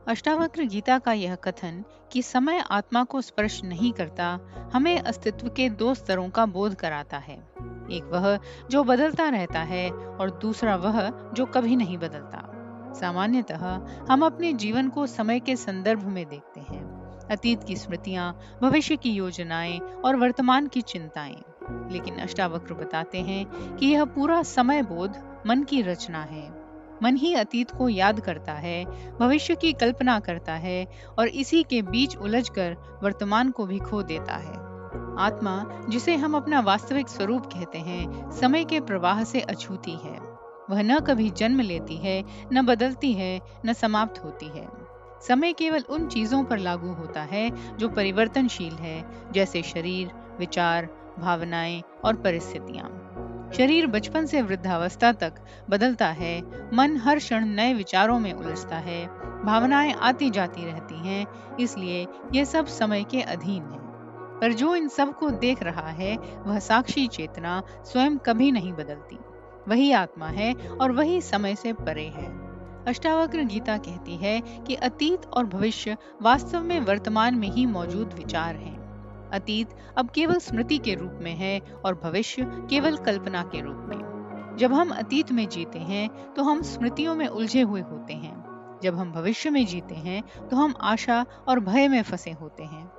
अष्टावक्र गीता का यह कथन कि समय आत्मा को स्पर्श नहीं करता, हमें अस्तित्व के दो स्तरों का बोध कराता है। एक वह जो बदलता रहता है और दूसरा वह जो कभी नहीं बदलता। सामान्यतः हम अपने जीवन को समय के संदर्भ में देखते हैं। अतीत की स्मृतियां, भविष्य की योजनाएं और वर्तमान की चिंताएं। लेकिन अष्टावक्र बताते हैं कि यह पूरा समय बोध मन की रचना है। मन ही अतीत को याद करता है, भविष्य की कल्पना करता है और इसी के बीच उलझकर वर्तमान को भी खो देता है। आत्मा, जिसे हम अपना वास्तविक स्वरूप कहते हैं, समय के प्रवाह से अछूती है। वह न कभी जन्म लेती है, न बदलती है, न समाप्त होती है। समय केवल उन चीजों पर लागू होता है जो परिवर्तनशील है, जैसे शरीर, विचार, भावनाएं और परिस्थितियां। शरीर बचपन से वृद्धावस्था तक बदलता है, मन हर क्षण नए विचारों में उलझता है, भावनाएं आती जाती रहती हैं, इसलिए ये सब समय के अधीन है। पर जो इन सब को देख रहा है, वह साक्षी चेतना स्वयं कभी नहीं बदलती। वही आत्मा है और वही समय से परे है। अष्टावक्र गीता कहती है कि अतीत और भविष्य वास्तव में वर्तमान में ही मौजूद विचार हैं। अतीत अब केवल स्मृति के रूप में है और भविष्य केवल कल्पना के रूप में। जब हम अतीत में जीते हैं तो हम स्मृतियों में उलझे हुए होते हैं। जब हम भविष्य में जीते हैं तो हम आशा और भय में फंसे होते हैं।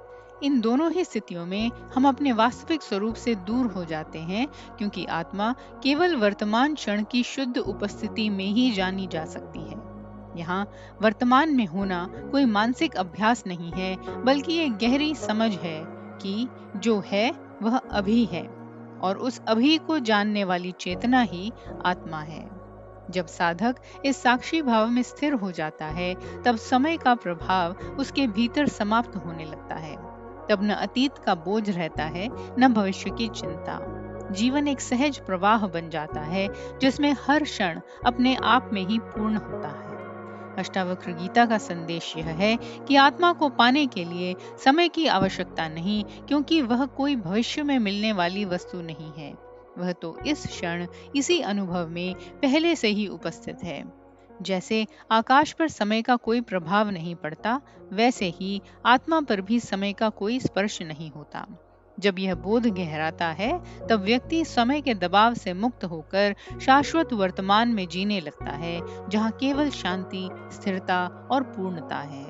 इन दोनों ही स्थितियों में हम अपने वास्तविक स्वरूप से दूर हो जाते हैं, क्योंकि आत्मा केवल वर्तमान क्षण की शुद्ध उपस्थिति में ही जानी जा सकती है। यहाँ वर्तमान में होना कोई मानसिक अभ्यास नहीं है, बल्कि एक गहरी समझ है कि जो है वह अभी है और उस अभी को जानने वाली चेतना ही आत्मा है। जब साधक इस साक्षी भाव में स्थिर हो जाता है, तब समय का प्रभाव उसके भीतर समाप्त होने लगता है। तब न अतीत का बोझ रहता है, न भविष्य की चिंता। जीवन एक सहज प्रवाह बन जाता है, जिसमें हर क्षण अपने आप में ही पूर्ण होता है। अष्टावक्र गीता का संदेश यह है कि आत्मा को पाने के लिए समय की आवश्यकता नहीं, क्योंकि वह कोई भविष्य में मिलने वाली वस्तु नहीं है। वह तो इस क्षण, इसी अनुभव में पहले से ही उपस्थित है। जैसे आकाश पर समय का कोई प्रभाव नहीं पड़ता, वैसे ही आत्मा पर भी समय का कोई स्पर्श नहीं होता। जब यह बोध गहराता है, तब व्यक्ति समय के दबाव से मुक्त होकर शाश्वत वर्तमान में जीने लगता है, जहाँ केवल शांति, स्थिरता और पूर्णता है।